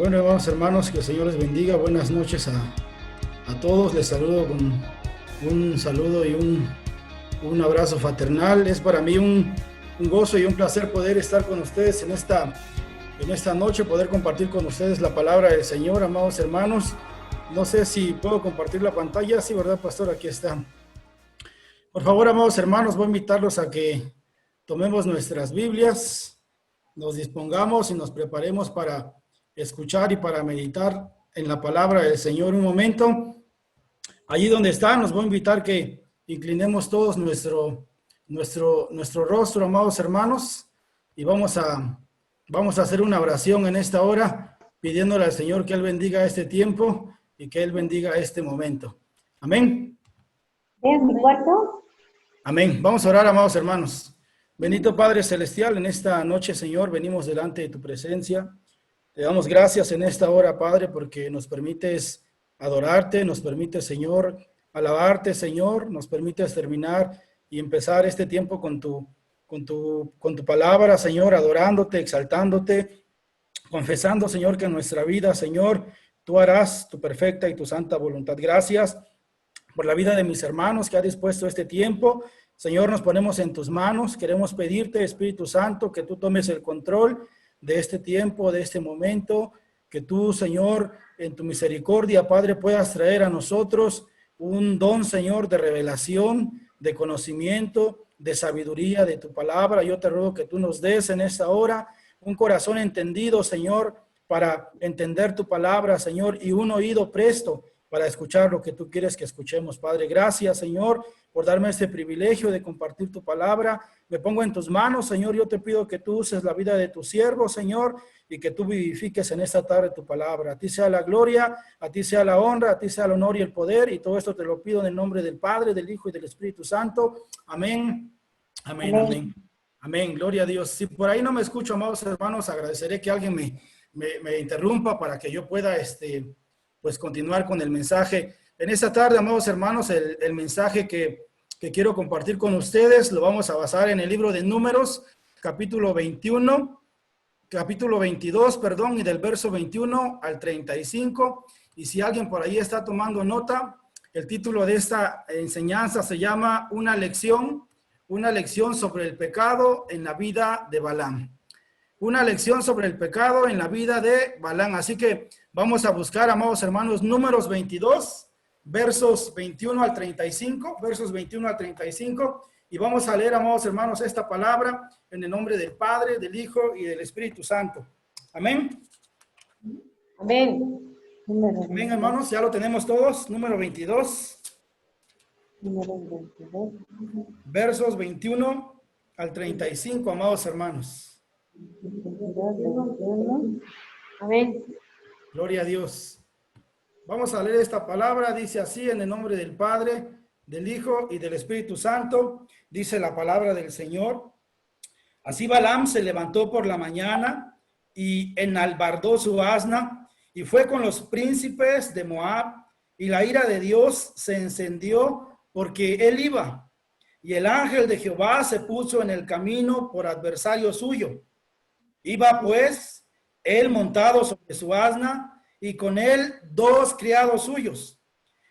Bueno, hermanos, hermanos, que el Señor les bendiga. Buenas noches a todos. Les saludo con un saludo y un abrazo fraternal. Es para mí un gozo y un placer poder estar con ustedes en esta noche, poder compartir con ustedes la palabra del Señor, amados hermanos. No sé si puedo compartir la pantalla. Sí, ¿verdad, pastor? Aquí está. Por favor, amados hermanos, voy a invitarlos a que tomemos nuestras Biblias, nos dispongamos y nos preparemos para escuchar y para meditar en la palabra del Señor un momento. Allí donde está, nos voy a invitar que inclinemos todos nuestro rostro, amados hermanos, y vamos a hacer una oración en esta hora, pidiéndole al Señor que Él bendiga este tiempo y que Él bendiga este momento. Amén. ¿En mi cuarto? Amén. Vamos a orar, amados hermanos. Bendito Padre Celestial, en esta noche, Señor, venimos delante de tu presencia. Te damos gracias en esta hora, Padre, porque nos permites adorarte, nos permites, Señor, alabarte, Señor, nos permites terminar y empezar este tiempo con tu palabra, Señor, adorándote, exaltándote, confesando, Señor, que en nuestra vida, Señor, tú harás tu perfecta y tu santa voluntad. Gracias por la vida de mis hermanos que ha dispuesto este tiempo. Señor, nos ponemos en tus manos. Queremos pedirte, Espíritu Santo, que tú tomes el control de este tiempo, de este momento, que tú, Señor, en tu misericordia, Padre, puedas traer a nosotros un don, Señor, de revelación, de conocimiento, de sabiduría de tu palabra. Yo te ruego que tú nos des en esta hora un corazón entendido, Señor, para entender tu palabra, Señor, y un oído presto para escuchar lo que tú quieres que escuchemos, Padre. Gracias, Señor, por darme este privilegio de compartir tu palabra. Me pongo en tus manos, Señor. Yo te pido que tú uses la vida de tu siervo, Señor, y que tú vivifiques en esta tarde tu palabra. A ti sea la gloria, a ti sea la honra, a ti sea el honor y el poder, y todo esto te lo pido en el nombre del Padre, del Hijo y del Espíritu Santo. Amén, amén, amén. Amén, gloria a Dios. Si por ahí no me escucho, amados hermanos, agradeceré que alguien me interrumpa para que yo pueda, pues continuar con el mensaje. En esta tarde, amados hermanos, el mensaje que quiero compartir con ustedes lo vamos a basar en el libro de Números, capítulo 22, perdón, y del verso 21 al 35. Y si alguien por ahí está tomando nota, el título de esta enseñanza se llama Una lección sobre el pecado en la vida de Balaam. Una lección sobre el pecado en la vida de Balaam. Así que vamos a buscar, amados hermanos, Números 22, versos 21 al 35, y vamos a leer, amados hermanos, esta palabra en el nombre del Padre, del Hijo y del Espíritu Santo. Amén. Amén. Amén, hermanos, ya lo tenemos todos. Número 22, versos 21 al 35, amados hermanos. Amén. Gloria a Dios. Vamos a leer esta palabra. Dice así, en el nombre del Padre, del Hijo y del Espíritu Santo. Dice la palabra del Señor. Así Balaam se levantó por la mañana y enalbardó su asna y fue con los príncipes de Moab, y la ira de Dios se encendió porque él iba. Y el ángel de Jehová se puso en el camino por adversario suyo. Iba pues él montado sobre su asna y con él 2 criados suyos.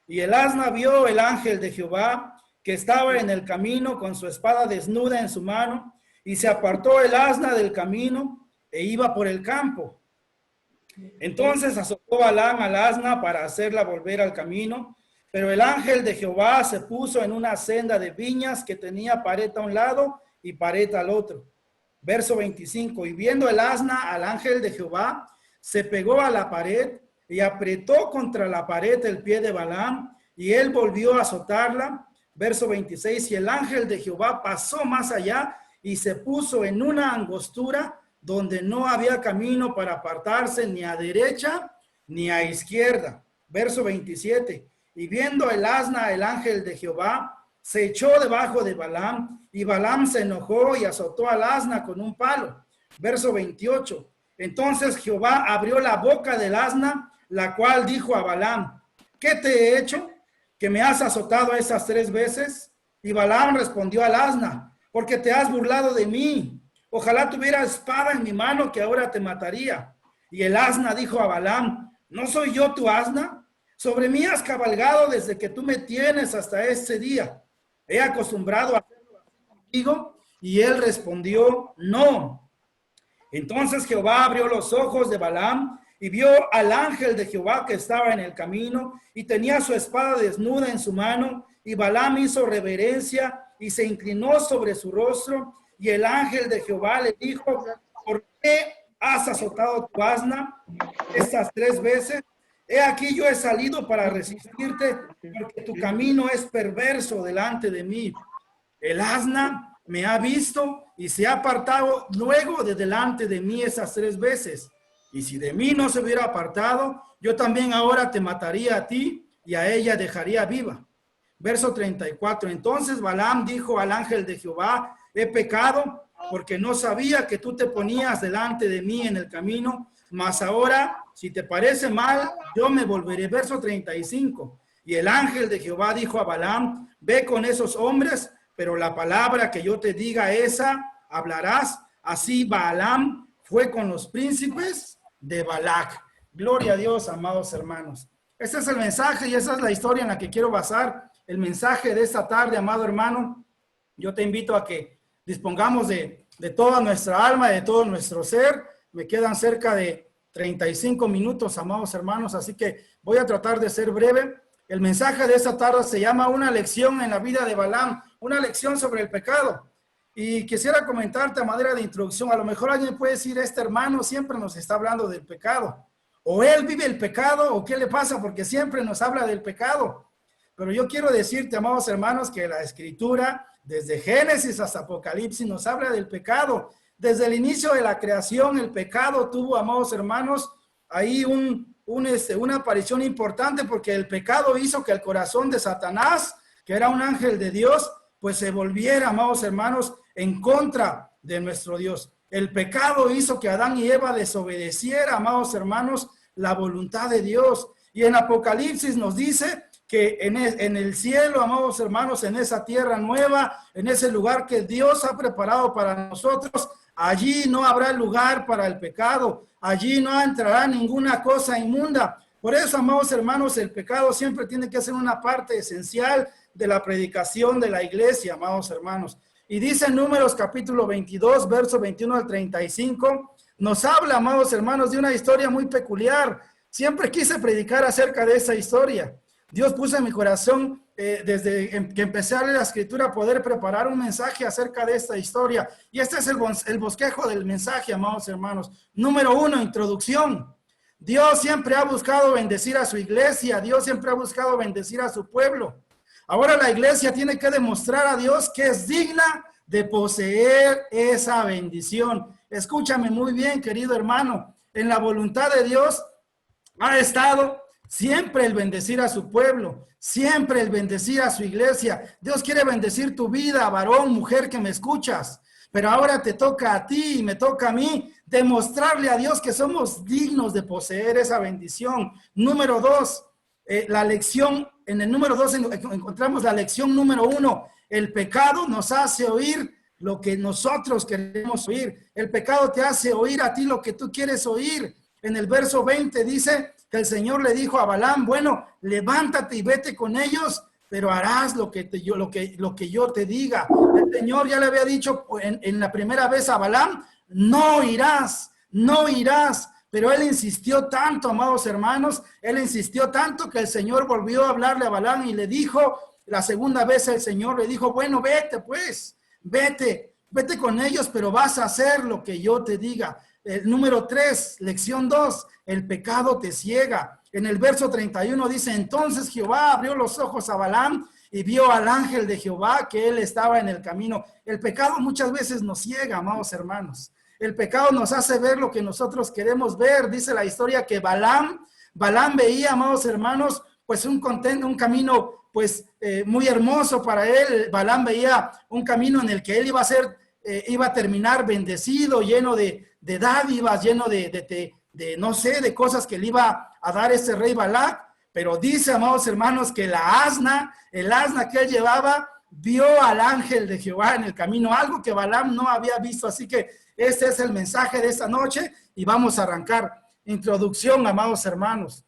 Y el asna vio el ángel de Jehová que estaba en el camino con su espada desnuda en su mano, y se apartó el asna del camino e iba por el campo. Entonces azotó Balaam al asna para hacerla volver al camino, pero el ángel de Jehová se puso en una senda de viñas que tenía pared a un lado y pared al otro. Verso 25, y viendo el asna al ángel de Jehová, se pegó a la pared y apretó contra la pared el pie de Balaam, y él volvió a azotarla. Verso 26, y el ángel de Jehová pasó más allá y se puso en una angostura donde no había camino para apartarse ni a derecha ni a izquierda. Verso 27, y viendo el asna el ángel de Jehová, se echó debajo de Balaam, y Balaam se enojó y azotó al asna con un palo. Verso 28. Entonces Jehová abrió la boca del asna, la cual dijo a Balaam: ¿qué te he hecho? ¿Que me has azotado esas 3 veces? Y Balaam respondió al asna: porque te has burlado de mí. Ojalá tuviera espada en mi mano, que ahora te mataría. Y el asna dijo a Balaam, ¿no soy yo tu asna? Sobre mí has cabalgado desde que tú me tienes hasta este día. He acostumbrado a hacerlo así contigo. Y él respondió, no. Entonces Jehová abrió los ojos de Balaam y vio al ángel de Jehová que estaba en el camino y tenía su espada desnuda en su mano. Y Balaam hizo reverencia y se inclinó sobre su rostro. Y el ángel de Jehová le dijo, ¿por qué has azotado tu asna estas 3 veces? He aquí yo he salido para resistirte, porque tu camino es perverso delante de mí. El asna me ha visto y se ha apartado luego de delante de mí esas 3 veces. Y si de mí no se hubiera apartado, yo también ahora te mataría a ti y a ella dejaría viva. Verso 34. Entonces Balaam dijo al ángel de Jehová, he pecado porque no sabía que tú te ponías delante de mí en el camino, mas ahora, si te parece mal, yo me volveré. Verso 35. Y el ángel de Jehová dijo a Balaam, ve con esos hombres, pero la palabra que yo te diga esa hablarás. Así Balaam fue con los príncipes de Balac. Gloria a Dios, amados hermanos. Este es el mensaje y esa es la historia en la que quiero basar el mensaje de esta tarde, amado hermano. Yo te invito a que dispongamos de toda nuestra alma, de todo nuestro ser. Me quedan cerca de 35 minutos, amados hermanos, así que voy a tratar de ser breve. El mensaje de esta tarde se llama una lección en la vida de Balaam, una lección sobre el pecado. Y quisiera comentarte a manera de introducción, a lo mejor alguien puede decir, este hermano siempre nos está hablando del pecado. O él vive el pecado, o qué le pasa, porque siempre nos habla del pecado. Pero yo quiero decirte, amados hermanos, que la Escritura, desde Génesis hasta Apocalipsis, nos habla del pecado. Desde el inicio de la creación, el pecado tuvo, amados hermanos, ahí una aparición importante, porque el pecado hizo que el corazón de Satanás, que era un ángel de Dios, pues se volviera, amados hermanos, en contra de nuestro Dios. El pecado hizo que Adán y Eva desobedeciera, amados hermanos, la voluntad de Dios. Y en Apocalipsis nos dice que en el cielo, amados hermanos, en esa tierra nueva, en ese lugar que Dios ha preparado para nosotros, allí no habrá lugar para el pecado, allí no entrará ninguna cosa inmunda. Por eso, amados hermanos, el pecado siempre tiene que ser una parte esencial de la predicación de la iglesia, amados hermanos. Y dice en Números capítulo 22, verso 21 al 35, nos habla, amados hermanos, de una historia muy peculiar. Siempre quise predicar acerca de esa historia. Dios puso en mi corazón, desde que empecé a leer la Escritura, poder preparar un mensaje acerca de esta historia. Y este es el bosquejo del mensaje, amados hermanos. Número 1, introducción. Dios siempre ha buscado bendecir a su iglesia. Dios siempre ha buscado bendecir a su pueblo. Ahora la iglesia tiene que demostrar a Dios que es digna de poseer esa bendición. Escúchame muy bien, querido hermano. En la voluntad de Dios ha estado siempre el bendecir a su pueblo, siempre el bendecir a su iglesia. Dios quiere bendecir tu vida, varón, mujer que me escuchas. Pero ahora te toca a ti y me toca a mí demostrarle a Dios que somos dignos de poseer esa bendición. Número 2, la lección, en el número 2 encontramos la lección número 1. El pecado nos hace oír lo que nosotros queremos oír. El pecado te hace oír a ti lo que tú quieres oír. En el verso 20 dice que el Señor le dijo a Balaam, bueno, levántate y vete con ellos, pero harás lo que yo te diga. El Señor ya le había dicho en la primera vez a Balaam, no irás, no irás. Pero él insistió tanto, amados hermanos, él insistió tanto que el Señor volvió a hablarle a Balaam y le dijo, la segunda vez el Señor le dijo, bueno, vete pues, vete con ellos, pero vas a hacer lo que yo te diga. Número 3, lección 2, el pecado te ciega. En el verso 31 dice, entonces Jehová abrió los ojos a Balaam y vio al ángel de Jehová que él estaba en el camino. El pecado muchas veces nos ciega, amados hermanos. El pecado nos hace ver lo que nosotros queremos ver. Dice la historia que Balaam veía, amados hermanos, pues un camino pues muy hermoso para él. Balaam veía un camino en el que él iba a terminar bendecido, lleno de dádivas, lleno de no sé, de cosas que le iba a dar ese rey Balac. Pero dice, amados hermanos, que el asna que él llevaba, vio al ángel de Jehová en el camino, algo que Balaam no había visto. Así que este es el mensaje de esta noche y vamos a arrancar. introducción, amados hermanos.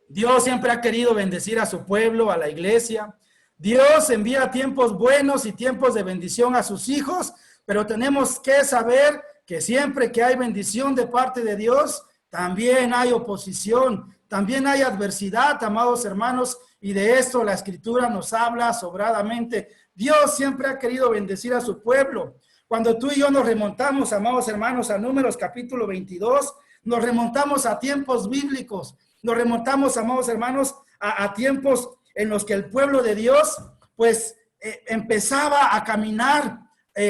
Dios siempre ha querido bendecir a su pueblo, a la iglesia. Dios envía tiempos buenos y tiempos de bendición a sus hijos, pero tenemos que saber que siempre que hay bendición de parte de Dios, también hay oposición, también hay adversidad, amados hermanos, y de esto la Escritura nos habla sobradamente. Dios siempre ha querido bendecir a su pueblo. Cuando tú y yo nos remontamos, amados hermanos, a Números capítulo 22, nos remontamos a tiempos bíblicos, nos remontamos, amados hermanos, a tiempos en los que el pueblo de Dios, pues, empezaba a caminar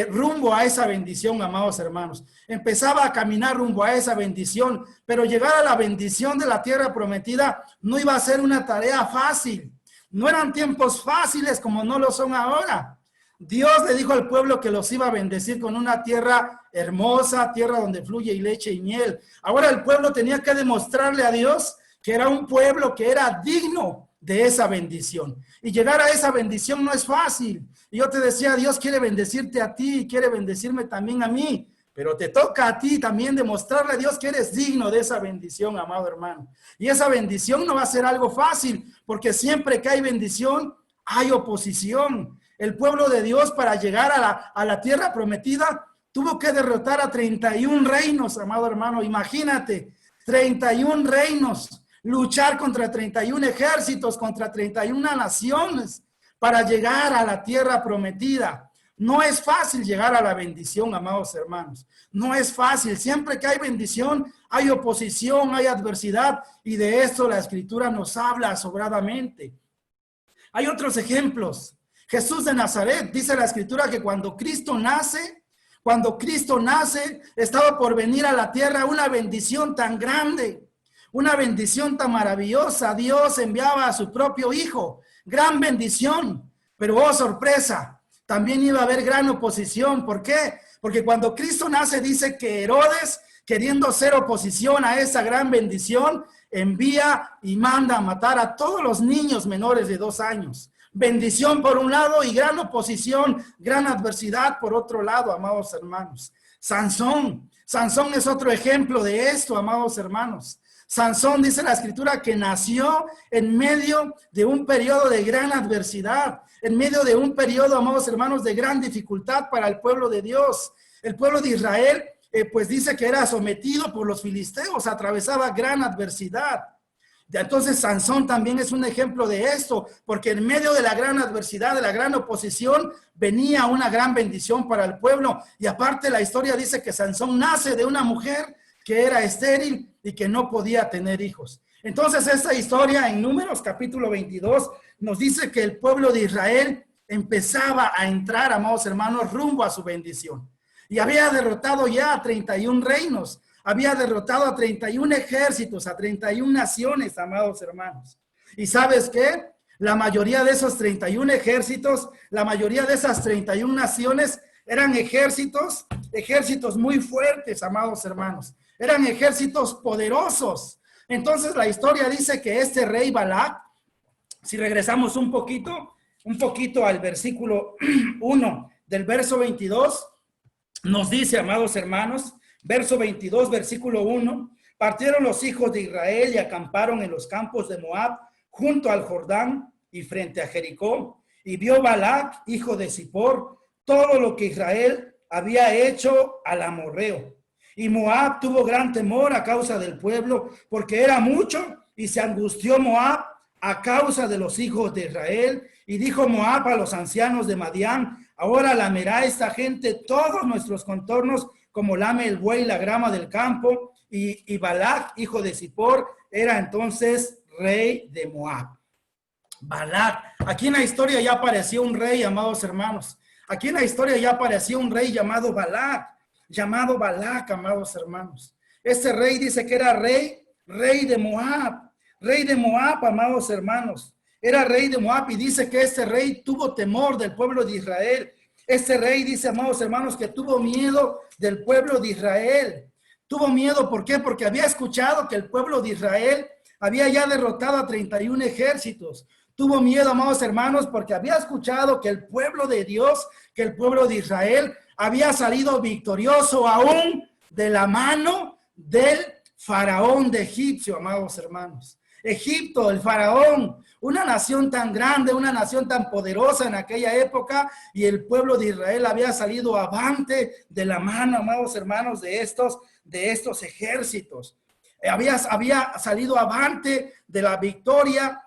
rumbo a esa bendición, amados hermanos. Empezaba a caminar rumbo a esa bendición, pero llegar a la bendición de la tierra prometida no iba a ser una tarea fácil. No eran tiempos fáciles como no lo son ahora. Dios le dijo al pueblo que los iba a bendecir con una tierra hermosa, tierra donde fluye leche y miel. Ahora el pueblo tenía que demostrarle a Dios que era un pueblo que era digno de esa bendición. Y llegar a esa bendición no es fácil. Y yo te decía, Dios quiere bendecirte a ti y quiere bendecirme también a mí. Pero te toca a ti también demostrarle a Dios que eres digno de esa bendición, amado hermano. Y esa bendición no va a ser algo fácil, porque siempre que hay bendición, hay oposición. El pueblo de Dios, para llegar a la tierra prometida, tuvo que derrotar a 31 reinos, amado hermano. Imagínate, 31 reinos, luchar contra 31 ejércitos, contra 31 naciones, para llegar a la tierra prometida. No es fácil llegar a la bendición, amados hermanos. No es fácil. Siempre que hay bendición, hay oposición, hay adversidad. Y de esto la Escritura nos habla sobradamente. Hay otros ejemplos. Jesús de Nazaret, dice la Escritura que cuando Cristo nace, estaba por venir a la tierra una bendición tan grande, una bendición tan maravillosa. Dios enviaba a su propio Hijo. Gran bendición. Pero oh sorpresa, también iba a haber gran oposición. ¿Por qué? Porque cuando Cristo nace, dice que Herodes, queriendo hacer oposición a esa gran bendición, envía y manda a matar a todos los niños menores de 2 años. Bendición por un lado y gran oposición, gran adversidad por otro lado, amados hermanos. Sansón es otro ejemplo de esto, amados hermanos. Sansón, dice la Escritura, que nació en medio de un periodo de gran adversidad, en medio de un periodo, amados hermanos, de gran dificultad para el pueblo de Dios. El pueblo de Israel, pues dice que era sometido por los filisteos, atravesaba gran adversidad. Entonces Sansón también es un ejemplo de esto, porque en medio de la gran adversidad, de la gran oposición, venía una gran bendición para el pueblo. Y aparte la historia dice que Sansón nace de una mujer que era estéril y que no podía tener hijos. Entonces esta historia en Números capítulo 22 nos dice que el pueblo de Israel empezaba a entrar, amados hermanos, rumbo a su bendición. Y había derrotado ya a 31 reinos, había derrotado a 31 ejércitos, a 31 naciones, amados hermanos. ¿Y sabes qué? La mayoría de esos 31 ejércitos, la mayoría de esas 31 naciones eran ejércitos muy fuertes, amados hermanos. Eran ejércitos poderosos. Entonces la historia dice que este rey Balac, si regresamos un poquito al versículo 1 del verso 22, nos dice, amados hermanos, verso 22, versículo 1, partieron los hijos de Israel y acamparon en los campos de Moab, junto al Jordán y frente a Jericó. Y vio Balac, hijo de Zippor, todo lo que Israel había hecho al amorreo. Y Moab tuvo gran temor a causa del pueblo, porque era mucho, y se angustió Moab a causa de los hijos de Israel. Y dijo Moab a los ancianos de Madián, ahora lamerá esta gente todos nuestros contornos, como lame el buey la grama del campo. Y Balac, hijo de Zippor, era entonces rey de Moab. Balac, aquí en la historia ya apareció un rey, amados hermanos. Aquí en la historia ya apareció un rey llamado Balac, amados hermanos. Este rey dice que era rey de Moab, amados hermanos. Era rey de Moab y dice que este rey tuvo temor del pueblo de Israel. Este rey dice, amados hermanos, que tuvo miedo del pueblo de Israel. Tuvo miedo, ¿por qué? Porque había escuchado que el pueblo de Israel había ya derrotado a 31 ejércitos. Tuvo miedo, amados hermanos, porque había escuchado que el pueblo de Dios, que el pueblo de Israel había salido victorioso aún de la mano del faraón de Egipto, amados hermanos. Egipto, el faraón, una nación tan grande, una nación tan poderosa en aquella época, y el pueblo de Israel había salido avante de la mano, amados hermanos, de estos ejércitos. Había salido avante de la victoria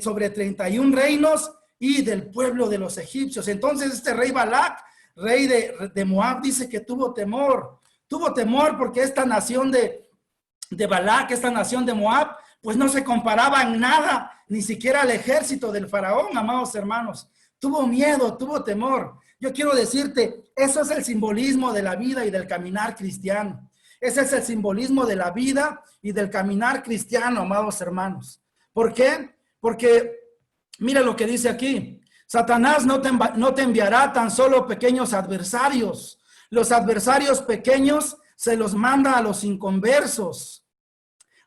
sobre 31 reinos y del pueblo de los egipcios. Entonces este rey Balac, rey de Moab, dice que tuvo temor porque esta nación de Balac, esta nación de Moab, pues no se comparaba en nada, ni siquiera al ejército del faraón, amados hermanos. Tuvo miedo, tuvo temor. Yo quiero decirte, eso es el simbolismo de la vida y del caminar cristiano. Ese es el simbolismo de la vida y del caminar cristiano, amados hermanos. ¿Por qué? Porque mira lo que dice aquí. Satanás no te enviará tan solo pequeños adversarios. Los adversarios pequeños se los manda a los inconversos.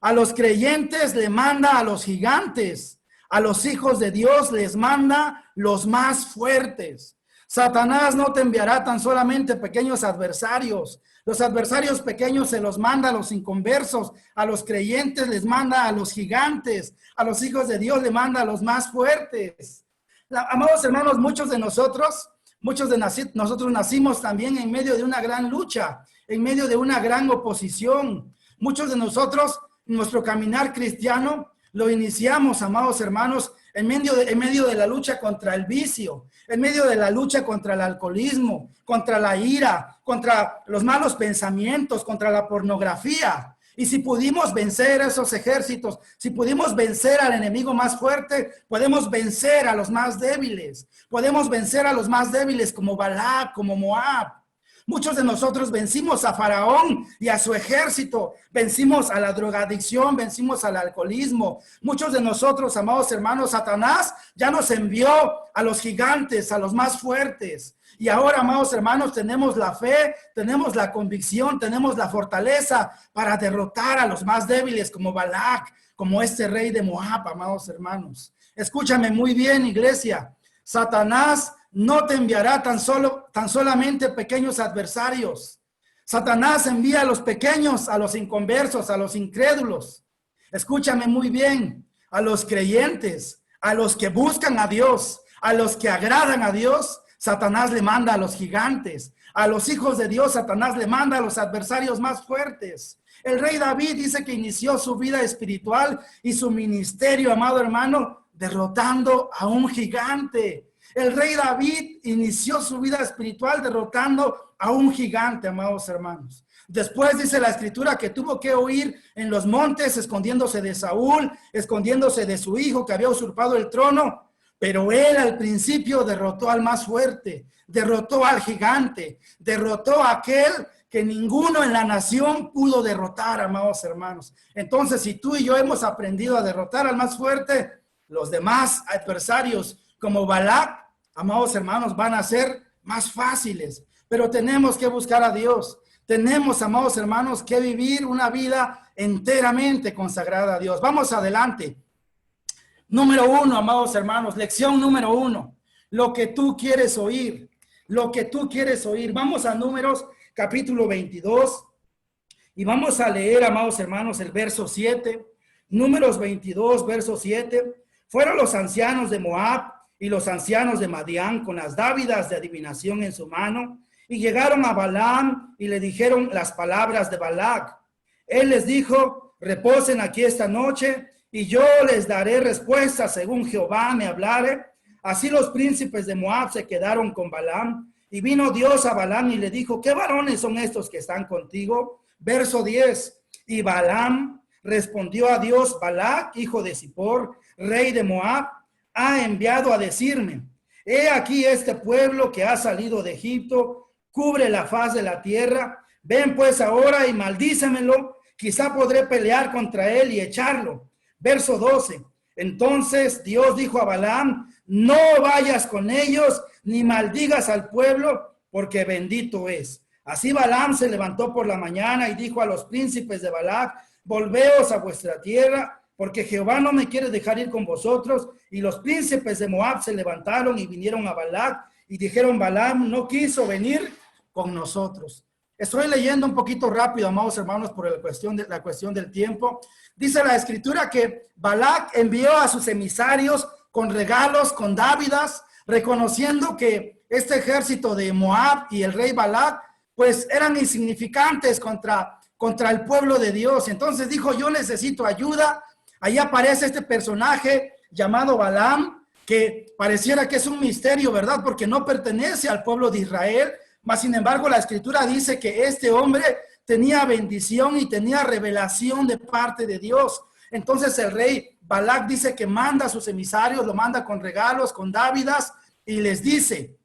A los creyentes le manda a los gigantes. A los hijos de Dios les manda los más fuertes. Satanás no te enviará tan solamente pequeños adversarios. Los adversarios pequeños se los manda a los inconversos. A los creyentes les manda a los gigantes. A los hijos de Dios le manda a los más fuertes. Amados hermanos, muchos de nosotros nacimos también en medio de una gran lucha, en medio de una gran oposición. Muchos de nosotros, nuestro caminar cristiano, lo iniciamos, amados hermanos, en medio de la lucha contra el vicio, en medio de la lucha contra el alcoholismo, contra la ira, contra los malos pensamientos, contra la pornografía. Y si pudimos vencer a esos ejércitos, si pudimos vencer al enemigo más fuerte, podemos vencer a los más débiles. Podemos vencer a los más débiles como Balac, como Moab. Muchos de nosotros vencimos a Faraón y a su ejército. Vencimos a la drogadicción, vencimos al alcoholismo. Muchos de nosotros, amados hermanos, Satanás ya nos envió a los gigantes, a los más fuertes. Y ahora, amados hermanos, tenemos la fe, tenemos la convicción, tenemos la fortaleza para derrotar a los más débiles como Balac, como este rey de Moab, amados hermanos. Escúchame muy bien, iglesia. Satanás no te enviará tan solamente pequeños adversarios. Satanás envía a los pequeños, a los inconversos, a los incrédulos. Escúchame muy bien, a los creyentes, a los que buscan a Dios, a los que agradan a Dios. Satanás le manda a los gigantes. A los hijos de Dios, Satanás le manda a los adversarios más fuertes. El rey David dice que inició su vida espiritual y su ministerio, amado hermano, derrotando a un gigante. El rey David inició su vida espiritual derrotando a un gigante, amados hermanos. Después dice la escritura que tuvo que huir en los montes, escondiéndose de Saúl, escondiéndose de su hijo que había usurpado el trono. Pero él al principio derrotó al más fuerte, derrotó al gigante, derrotó a aquel que ninguno en la nación pudo derrotar, amados hermanos. Entonces, si tú y yo hemos aprendido a derrotar al más fuerte, los demás adversarios como Balac, amados hermanos, van a ser más fáciles. Pero tenemos que buscar a Dios. Tenemos, amados hermanos, que vivir una vida enteramente consagrada a Dios. Vamos adelante. Número 1, amados hermanos, lección número 1, lo que tú quieres oír, lo que tú quieres oír. Vamos a Números capítulo 22 y vamos a leer, amados hermanos, el verso 7. Números 22, verso 7. Fueron los ancianos de Moab y los ancianos de Madián con las dávidas de adivinación en su mano y llegaron a Balaam y le dijeron las palabras de Balac. Él les dijo, reposen aquí esta noche y yo les daré respuesta según Jehová me hablare. Así los príncipes de Moab se quedaron con Balaam. Y vino Dios a Balaam y le dijo, ¿qué varones son estos que están contigo? Verso 10. Y Balaam respondió a Dios, Balac, hijo de Zippor, rey de Moab, ha enviado a decirme, he aquí este pueblo que ha salido de Egipto, cubre la faz de la tierra. Ven pues ahora y maldícemelo, quizá podré pelear contra él y echarlo. Verso 12. Entonces Dios dijo a Balaam, no vayas con ellos, ni maldigas al pueblo, porque bendito es. Así Balaam se levantó por la mañana y dijo a los príncipes de Balac, volveos a vuestra tierra, porque Jehová no me quiere dejar ir con vosotros. Y los príncipes de Moab se levantaron y vinieron a Balac, y dijeron, Balaam no quiso venir con nosotros. Estoy leyendo un poquito rápido, amados hermanos, por la cuestión del tiempo. Dice la escritura que Balac envió a sus emisarios con regalos, con dávidas, reconociendo que este ejército de Moab y el rey Balac, pues eran insignificantes contra el pueblo de Dios. Entonces dijo, yo necesito ayuda. Ahí aparece este personaje llamado Balaam, que pareciera que es un misterio, ¿verdad? Porque no pertenece al pueblo de Israel, mas sin embargo la escritura dice que este hombre tenía bendición y tenía revelación de parte de Dios. Entonces el rey Balac dice que manda a sus emisarios, lo manda con regalos, con dávidas, y les dice,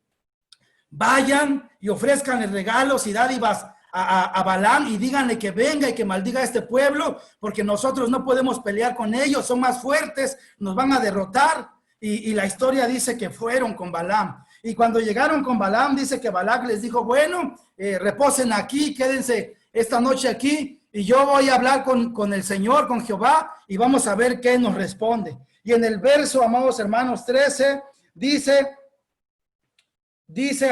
vayan y ofrezcanle regalos y dádivas a Balaam y díganle que venga y que maldiga a este pueblo, porque nosotros no podemos pelear con ellos, son más fuertes, nos van a derrotar. Y la historia dice que fueron con Balaam. Y cuando llegaron con Balaam, dice que Balac les dijo, bueno, reposen aquí, quédense esta noche aquí, y yo voy a hablar con el Señor, con Jehová, y vamos a ver qué nos responde. Y en el verso, amados hermanos, 13, dice,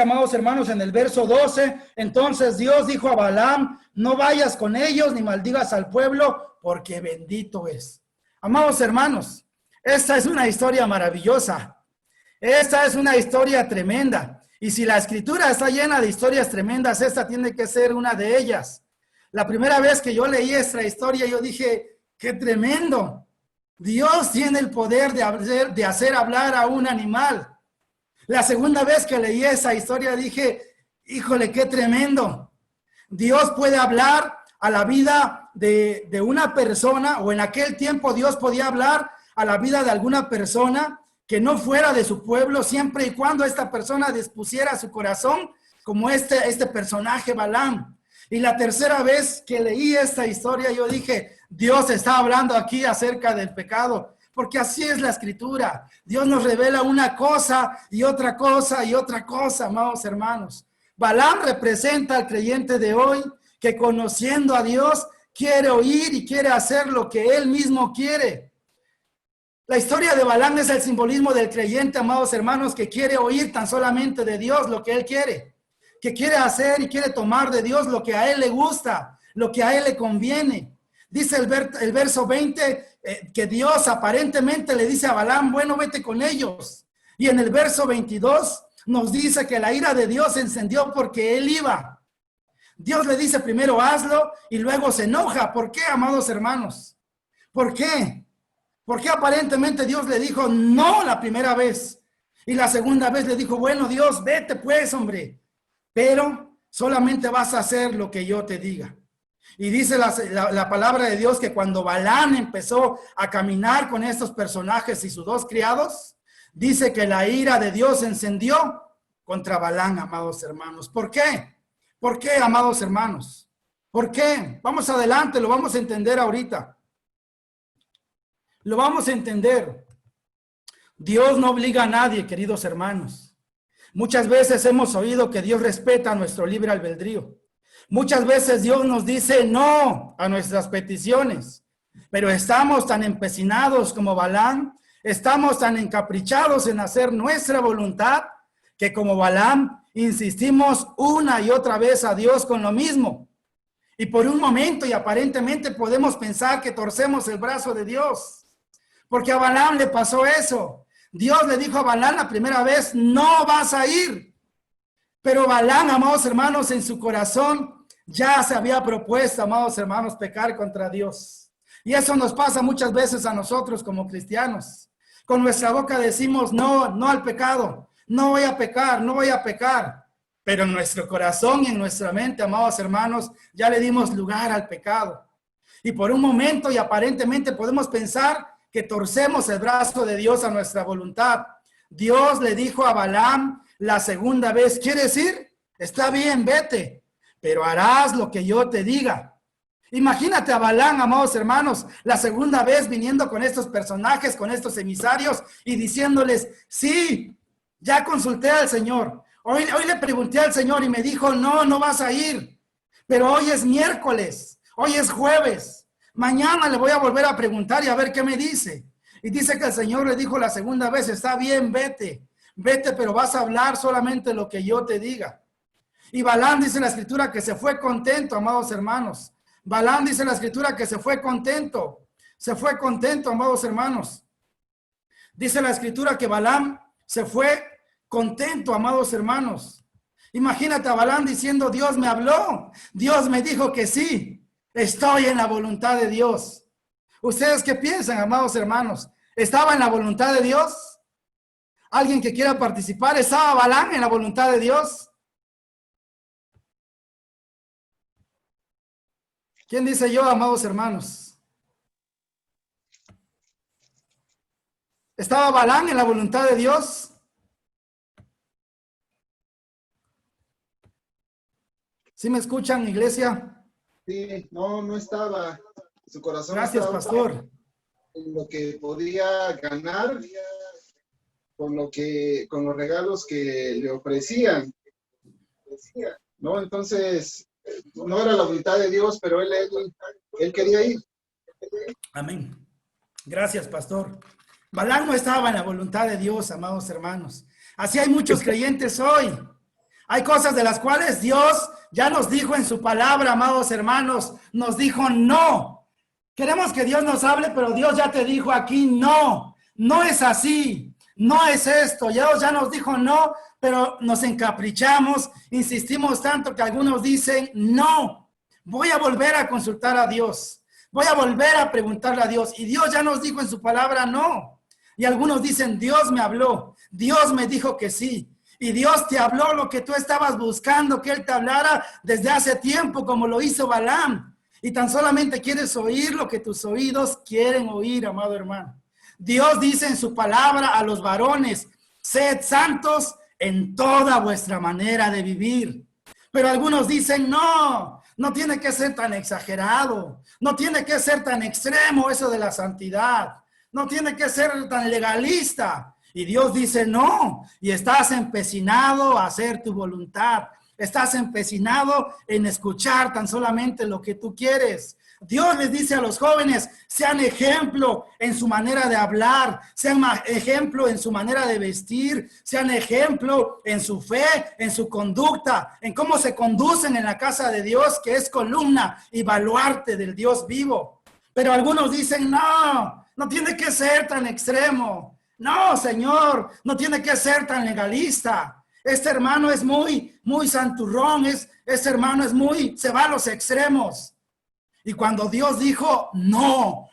amados hermanos, en el verso 12, entonces Dios dijo a Balaam, no vayas con ellos, ni maldigas al pueblo, porque bendito es. Amados hermanos, esta es una historia maravillosa. Esta es una historia tremenda. Y si la escritura está llena de historias tremendas, esta tiene que ser una de ellas. La primera vez que yo leí esta historia, yo dije, qué tremendo. Dios tiene el poder de hacer hablar a un animal. La segunda vez que leí esa historia, dije, híjole, qué tremendo. Dios puede hablar a la vida de una persona, o en aquel tiempo Dios podía hablar a la vida de alguna persona que no fuera de su pueblo, siempre y cuando esta persona dispusiera su corazón, como este personaje Balaam. Y la tercera vez que leí esta historia, yo dije, Dios está hablando aquí acerca del pecado, porque así es la escritura. Dios nos revela una cosa y otra cosa y otra cosa, amados hermanos. Balaam representa al creyente de hoy que conociendo a Dios quiere oír y quiere hacer lo que él mismo quiere. La historia de Balaam es el simbolismo del creyente, amados hermanos, que quiere oír tan solamente de Dios lo que él quiere, que quiere hacer y quiere tomar de Dios lo que a él le gusta, lo que a él le conviene. Dice el verso 20 que Dios aparentemente le dice a Balaam, bueno, vete con ellos. Y en el verso 22 nos dice que la ira de Dios se encendió porque él iba. Dios le dice primero hazlo y luego se enoja. ¿Por qué, amados hermanos? ¿Por qué? Porque aparentemente Dios le dijo no la primera vez. Y la segunda vez le dijo, bueno, Dios, vete pues, hombre. Pero solamente vas a hacer lo que yo te diga. Y dice la palabra de Dios que cuando Balaam empezó a caminar con estos personajes y sus dos criados, dice que la ira de Dios se encendió contra Balaam, amados hermanos. ¿Por qué? ¿Por qué, amados hermanos? ¿Por qué? Vamos adelante, lo vamos a entender ahorita. Lo vamos a entender. Dios no obliga a nadie, queridos hermanos. Muchas veces hemos oído que Dios respeta nuestro libre albedrío. Muchas veces Dios nos dice no a nuestras peticiones, pero estamos tan empecinados como Balaam, estamos tan encaprichados en hacer nuestra voluntad, que como Balaam insistimos una y otra vez a Dios con lo mismo. Y por un momento y aparentemente podemos pensar que torcemos el brazo de Dios, porque a Balaam le pasó eso. Dios le dijo a Balaam la primera vez, no vas a ir. Pero Balaam, amados hermanos, en su corazón ya se había propuesto, amados hermanos, pecar contra Dios. Y eso nos pasa muchas veces a nosotros como cristianos. Con nuestra boca decimos no, no al pecado. No voy a pecar, no voy a pecar. Pero en nuestro corazón y en nuestra mente, amados hermanos, ya le dimos lugar al pecado. Y por un momento y aparentemente podemos pensar que torcemos el brazo de Dios a nuestra voluntad. Dios le dijo a Balaam la segunda vez, ¿quieres ir? Está bien, vete, pero harás lo que yo te diga. Imagínate a Balaam, amados hermanos, la segunda vez viniendo con estos personajes, con estos emisarios y diciéndoles, sí, ya consulté al Señor. Hoy le pregunté al Señor y me dijo, no, no vas a ir. Pero hoy es miércoles, hoy es jueves. Mañana le voy a volver a preguntar y a ver qué me dice. Y dice que el Señor le dijo la segunda vez, está bien, vete, pero vas a hablar solamente lo que yo te diga. Y Balaam dice la escritura que se fue contento, amados hermanos. Balaam dice la escritura que se fue contento. Se fue contento, amados hermanos. Dice la escritura que Balaam se fue contento, amados hermanos. Imagínate a Balaam diciendo, Dios me habló. Dios me dijo que sí. Estoy en la voluntad de Dios. ¿Ustedes qué piensan, amados hermanos? ¿Estaba en la voluntad de Dios? ¿Alguien que quiera participar? ¿Estaba Balaam en la voluntad de Dios? ¿Quién dice yo, amados hermanos? ¿Estaba Balaam en la voluntad de Dios? ¿Sí me escuchan, iglesia? Sí, no estaba. Su corazón Gracias, estaba pastor. en lo que podía ganar, con los regalos que le ofrecían. ¿No? Entonces, no era la voluntad de Dios, pero él quería ir. Amén. Gracias, pastor. Balaam no estaba en la voluntad de Dios, amados hermanos. Así hay muchos creyentes hoy. Hay cosas de las cuales Dios ya nos dijo en su palabra, amados hermanos. Nos dijo no. Queremos que Dios nos hable, pero Dios ya te dijo aquí no. No es así. No es esto. Dios ya nos dijo no, pero nos encaprichamos. Insistimos tanto que algunos dicen no. Voy a volver a consultar a Dios. Voy a volver a preguntarle a Dios. Y Dios ya nos dijo en su palabra no. Y algunos dicen, Dios me habló. Dios me dijo que sí. Y Dios te habló lo que tú estabas buscando, que Él te hablara desde hace tiempo, como lo hizo Balaam. Y tan solamente quieres oír lo que tus oídos quieren oír, amado hermano. Dios dice en su palabra a los varones, sed santos en toda vuestra manera de vivir. Pero algunos dicen, no tiene que ser tan exagerado, no tiene que ser tan extremo eso de la santidad, no tiene que ser tan legalista. Y Dios dice, no, y estás empecinado a hacer tu voluntad, estás empecinado en escuchar tan solamente lo que tú quieres. Dios les dice a los jóvenes, sean ejemplo en su manera de hablar, sean ejemplo en su manera de vestir, sean ejemplo en su fe, en su conducta, en cómo se conducen en la casa de Dios, que es columna y baluarte del Dios vivo. Pero algunos dicen, no tiene que ser tan extremo. No, Señor, no tiene que ser tan legalista. Este hermano es muy santurrón, este hermano se va a los extremos. Y cuando Dios dijo, no,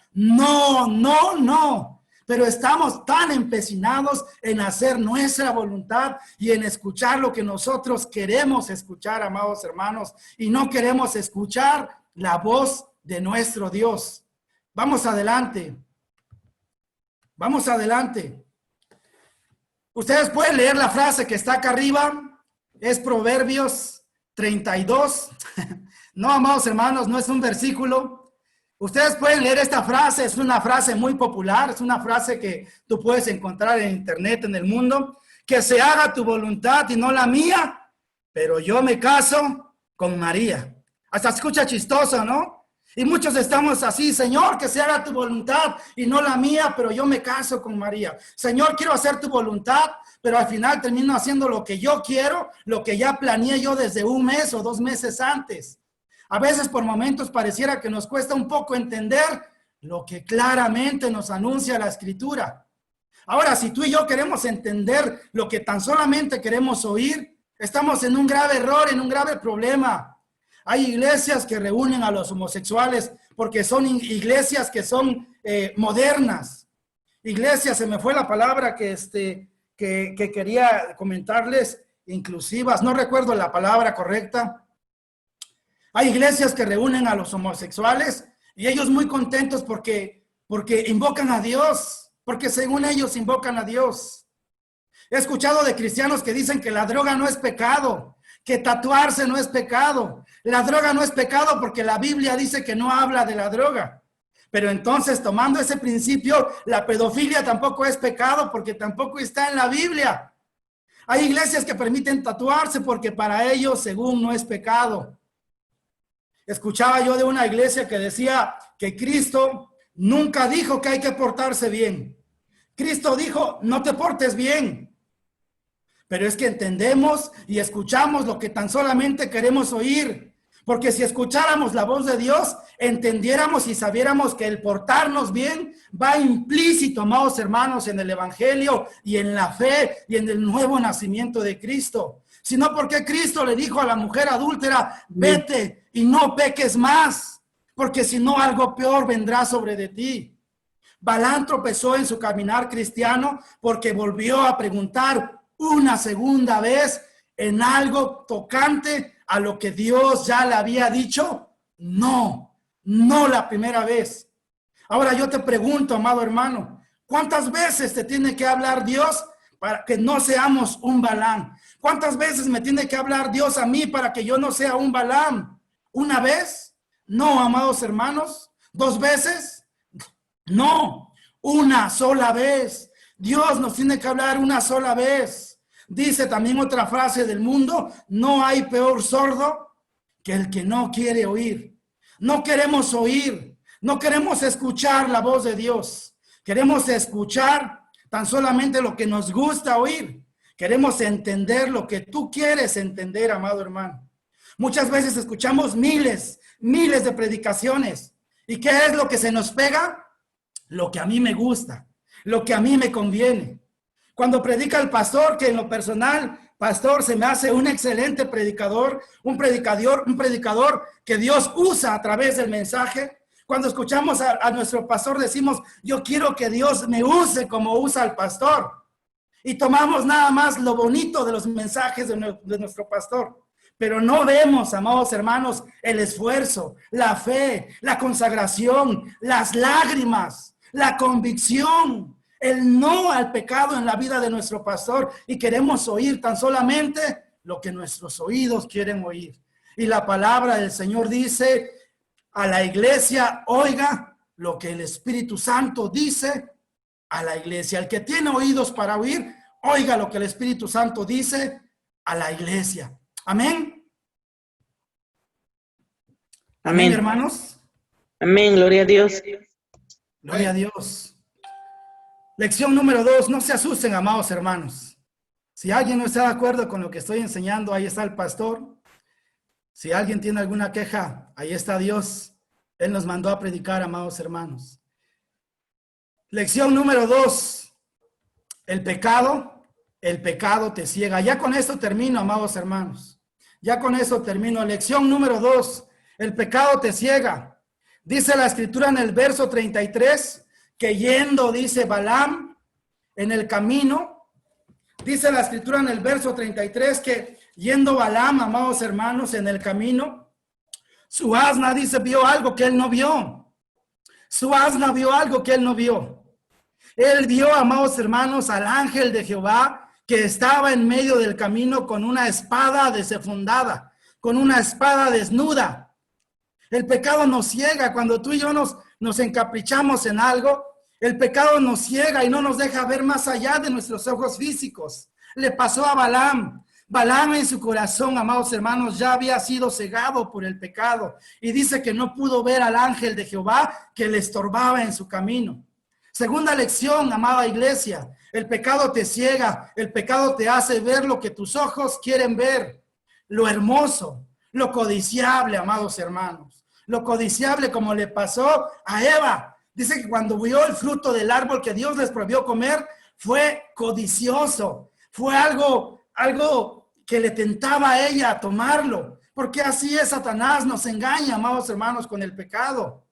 pero estamos tan empecinados en hacer nuestra voluntad y en escuchar lo que nosotros queremos escuchar, amados hermanos, y no queremos escuchar la voz de nuestro Dios. Vamos adelante. Vamos adelante. Ustedes pueden leer la frase que está acá arriba. Es Proverbios 32. No, amados hermanos, no es un versículo. Ustedes pueden leer esta frase. Es una frase muy popular. Es una frase que tú puedes encontrar en internet, en el mundo. Que se haga tu voluntad y no la mía. Pero yo me caso con María. Hasta escucha chistoso, ¿no? Y muchos estamos así, Señor, que se haga tu voluntad y no la mía, pero yo me caso con María. Señor, quiero hacer tu voluntad, pero al final termino haciendo lo que yo quiero, lo que ya planeé yo desde 1 mes o 2 meses antes. A veces por momentos pareciera que nos cuesta un poco entender lo que claramente nos anuncia la Escritura. Ahora, si tú y yo queremos entender lo que tan solamente queremos oír, estamos en un grave error, en un grave problema. Hay iglesias que reúnen a los homosexuales porque son iglesias que son modernas. Iglesias, se me fue la palabra que quería comentarles, inclusivas, no recuerdo la palabra correcta. Hay iglesias que reúnen a los homosexuales y ellos muy contentos porque invocan a Dios, porque según ellos invocan a Dios. He escuchado de cristianos que dicen que la droga no es pecado, que tatuarse no es pecado. La droga no es pecado porque la Biblia dice que no habla de la droga. Pero entonces, tomando ese principio, la pedofilia tampoco es pecado porque tampoco está en la Biblia. Hay iglesias que permiten tatuarse porque para ellos, según, no es pecado. Escuchaba yo de una iglesia que decía que Cristo nunca dijo que hay que portarse bien. Cristo dijo, no te portes bien. Pero es que entendemos y escuchamos lo que tan solamente queremos oír. Porque si escucháramos la voz de Dios, entendiéramos y sabiéramos que el portarnos bien va implícito, amados hermanos, en el Evangelio y en la fe y en el nuevo nacimiento de Cristo. Sino porque Cristo le dijo a la mujer adúltera, vete y no peques más, porque si no algo peor vendrá sobre de ti. Balaam tropezó en su caminar cristiano porque volvió a preguntar una segunda vez en algo tocante a lo que Dios ya le había dicho. No la primera vez. Ahora yo te pregunto, amado hermano, ¿cuántas veces te tiene que hablar Dios para que no seamos un Balaam? ¿Cuántas veces me tiene que hablar Dios a mí para que yo no sea un Balaam? ¿Una vez? No, amados hermanos. ¿2 veces? No, una sola vez. Dios nos tiene que hablar una sola vez. Dice también otra frase del mundo, no hay peor sordo que el que no quiere oír. No queremos oír, no queremos escuchar la voz de Dios. Queremos escuchar tan solamente lo que nos gusta oír. Queremos entender lo que tú quieres entender, amado hermano. Muchas veces escuchamos miles de predicaciones. ¿Y qué es lo que se nos pega? Lo que a mí me gusta, lo que a mí me conviene. Cuando predica el pastor, que en lo personal, pastor, se me hace un excelente predicador, un predicador que Dios usa a través del mensaje. Cuando escuchamos a nuestro pastor, decimos, yo quiero que Dios me use como usa al pastor. Y tomamos nada más lo bonito de los mensajes de nuestro pastor. Pero no vemos, amados hermanos, el esfuerzo, la fe, la consagración, las lágrimas, la convicción, el no al pecado en la vida de nuestro pastor, y queremos oír tan solamente lo que nuestros oídos quieren oír. Y la palabra del Señor dice a la iglesia, oiga lo que el Espíritu Santo dice a la iglesia. El que tiene oídos para oír, oiga lo que el Espíritu Santo dice a la iglesia. Amén. Amén, hermanos. Amén, gloria a Dios. Gloria a Dios. Lección número 2, no se asusten, amados hermanos. Si alguien no está de acuerdo con lo que estoy enseñando, ahí está el pastor. Si alguien tiene alguna queja, ahí está Dios. Él nos mandó a predicar, amados hermanos. Lección número 2, el pecado te ciega. Ya con esto termino, amados hermanos. Ya con eso termino. Lección número 2, el pecado te ciega. Dice la escritura en el verso 33, que yendo, dice Balaam, en el camino, dice la escritura en el verso 33, que yendo Balaam, amados hermanos, en el camino, su asna, dice, vio algo que él no vio. Su asna vio algo que él no vio. Él vio, amados hermanos, al ángel de Jehová que estaba en medio del camino con una espada desenfundada, con una espada desnuda. El pecado nos ciega. Cuando tú y yo nos encaprichamos en algo, el pecado nos ciega y no nos deja ver más allá de nuestros ojos físicos. Le pasó a Balaam. Balaam en su corazón, amados hermanos, ya había sido cegado por el pecado. Y dice que no pudo ver al ángel de Jehová que le estorbaba en su camino. Segunda lección, amada iglesia, el pecado te ciega. El pecado te hace ver lo que tus ojos quieren ver. Lo hermoso, lo codiciable, amados hermanos. Lo codiciable como le pasó a Eva. Dice que cuando vio el fruto del árbol que Dios les prohibió comer, fue codicioso. Fue algo que le tentaba a ella a tomarlo. Porque así es Satanás, nos engaña, amados hermanos, con el pecado.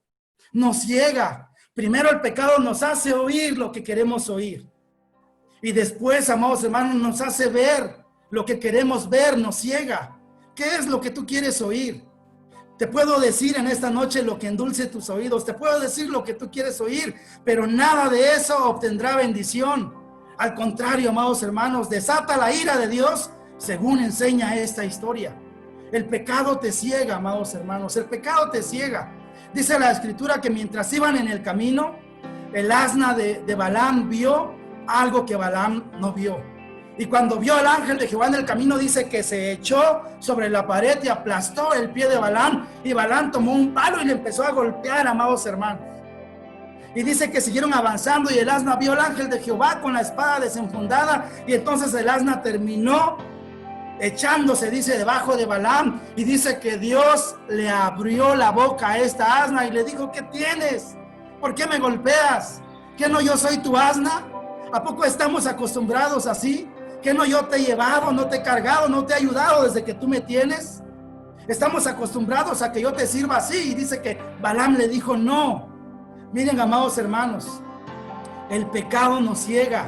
Nos ciega. Primero el pecado nos hace oír lo que queremos oír. Y después, amados hermanos, nos hace ver lo que queremos ver, nos ciega. ¿Qué es lo que tú quieres oír? Te puedo decir en esta noche lo que endulce tus oídos. Te puedo decir lo que tú quieres oír, pero nada de eso obtendrá bendición. Al contrario, amados hermanos, desata la ira de Dios, según enseña esta historia. El pecado te ciega, amados hermanos. El pecado te ciega. Dice la escritura que mientras iban en el camino, el asna de Balaam vio algo que Balaam no vio. Y cuando vio al ángel de Jehová en el camino, dice que se echó sobre la pared y aplastó el pie de Balaam. Y Balaam tomó un palo y le empezó a golpear, amados hermanos. Y dice que siguieron avanzando y el asna vio al ángel de Jehová con la espada desenfundada. Y entonces el asna terminó echándose, dice, debajo de Balaam. Y dice que Dios le abrió la boca a esta asna y le dijo: ¿qué tienes? ¿Por qué me golpeas? ¿Que no yo soy tu asna? ¿A poco estamos acostumbrados así? ¿Que no yo te he llevado, no te he cargado, no te he ayudado desde que tú me tienes? Estamos acostumbrados a que yo te sirva así. Y dice que Balaam le dijo: no. Miren, amados hermanos, el pecado nos ciega.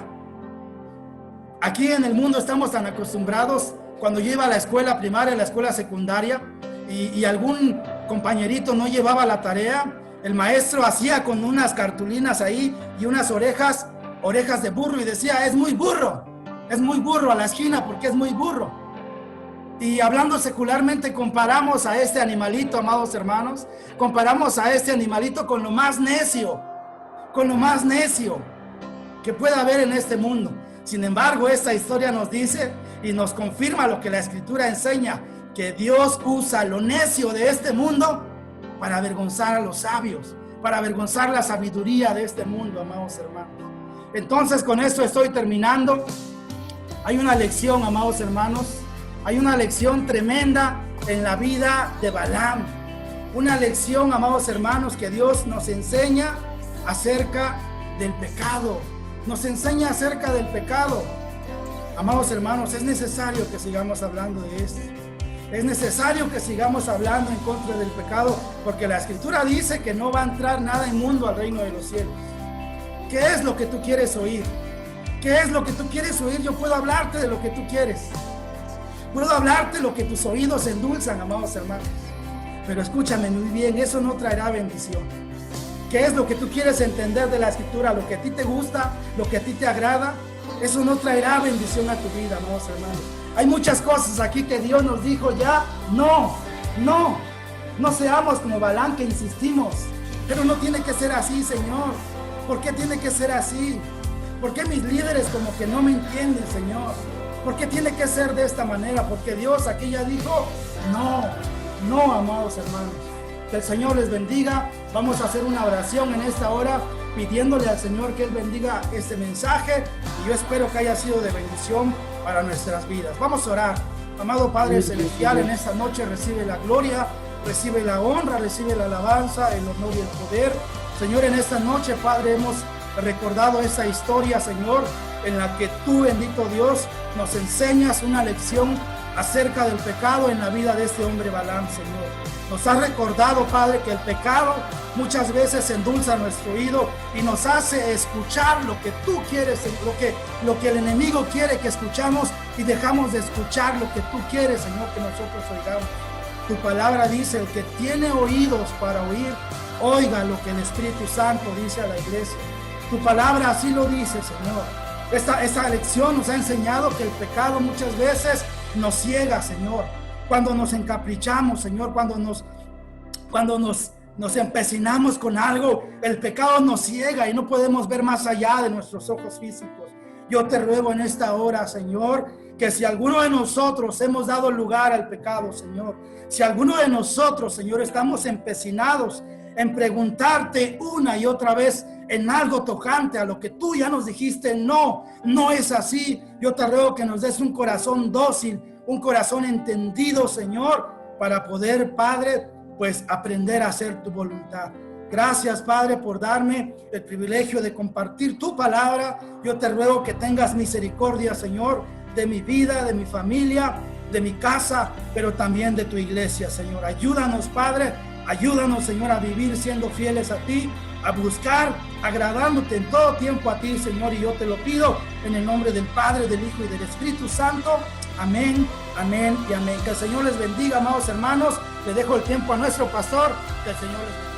Aquí en el mundo estamos tan acostumbrados. Cuando yo iba a la escuela primaria, a la escuela secundaria, y algún compañerito no llevaba la tarea, el maestro hacía con unas cartulinas ahí y unas orejas de burro, y decía: es muy burro a la esquina porque es muy burro. Y hablando secularmente, comparamos a este animalito, amados hermanos, comparamos a este animalito con lo más necio que pueda haber en este mundo. Sin embargo, esta historia nos dice y nos confirma lo que la Escritura enseña, que Dios usa lo necio de este mundo para avergonzar a los sabios, para avergonzar la sabiduría de este mundo, amados hermanos. Entonces, con esto estoy terminando. Hay una lección, amados hermanos, hay una lección tremenda en la vida de Balaam. Una lección, amados hermanos, que Dios nos enseña acerca del pecado. Nos enseña acerca del pecado. Amados hermanos, es necesario que sigamos hablando de esto. Es necesario que sigamos hablando en contra del pecado, porque la Escritura dice que no va a entrar nada inmundo al reino de los cielos. ¿Qué es lo que tú quieres oír? ¿Qué es lo que tú quieres oír? Yo puedo hablarte de lo que tú quieres. Puedo hablarte lo que tus oídos endulzan, amados hermanos. Pero escúchame muy bien, eso no traerá bendición. ¿Qué es lo que tú quieres entender de la Escritura? Lo que a ti te gusta, lo que a ti te agrada, eso no traerá bendición a tu vida, amados hermanos. Hay muchas cosas aquí que Dios nos dijo ya: no seamos como Balaam, que insistimos. Pero no tiene que ser así, Señor. ¿Por qué tiene que ser así? ¿Por qué mis líderes como que no me entienden, Señor? ¿Por qué tiene que ser de esta manera? Porque Dios aquí ya dijo: no, amados hermanos. Que el Señor les bendiga. Vamos a hacer una oración en esta hora, pidiéndole al Señor que Él bendiga este mensaje, y yo espero que haya sido de bendición para nuestras vidas. Vamos a orar. Amado Padre Celestial, en esta noche recibe la gloria, recibe la honra, recibe la alabanza, el honor y el poder. Señor, en esta noche, Padre, hemos recordado esa historia, Señor, en la que tú, bendito Dios, nos enseñas una lección acerca del pecado en la vida de este hombre Balaam, Señor. Nos has recordado, Padre, que el pecado muchas veces endulza nuestro oído y nos hace escuchar lo que tú quieres, lo que el enemigo quiere que escuchamos, y dejamos de escuchar lo que tú quieres, Señor, que nosotros oigamos. Tu palabra dice: el que tiene oídos para oír, oiga lo que el Espíritu Santo dice a la iglesia. Tu palabra así lo dice, Señor. Esta lección nos ha enseñado que el pecado muchas veces nos ciega, Señor. Cuando nos encaprichamos, Señor, cuando nos empecinamos con algo, el pecado nos ciega y no podemos ver más allá de nuestros ojos físicos. Yo te ruego en esta hora, Señor, que si alguno de nosotros hemos dado lugar al pecado, Señor, si alguno de nosotros, Señor, estamos empecinados en preguntarte una y otra vez en algo tocante a lo que tú ya nos dijiste: no es así. Yo te ruego que nos des un corazón dócil, un corazón entendido, Señor, para poder, Padre, pues aprender a hacer tu voluntad. Gracias, Padre, por darme el privilegio de compartir tu palabra. Yo te ruego que tengas misericordia, Señor, de mi vida, de mi familia, de mi casa, pero también de tu iglesia, Señor. Ayúdanos, Padre, ayúdanos, Señor, a vivir siendo fieles a ti, a buscar agradándote en todo tiempo a ti, Señor, y yo te lo pido en el nombre del Padre, del Hijo y del Espíritu Santo. Amén, amén y amén. Que el Señor les bendiga, amados hermanos. Le dejo el tiempo a nuestro pastor. Que el Señor les bendiga.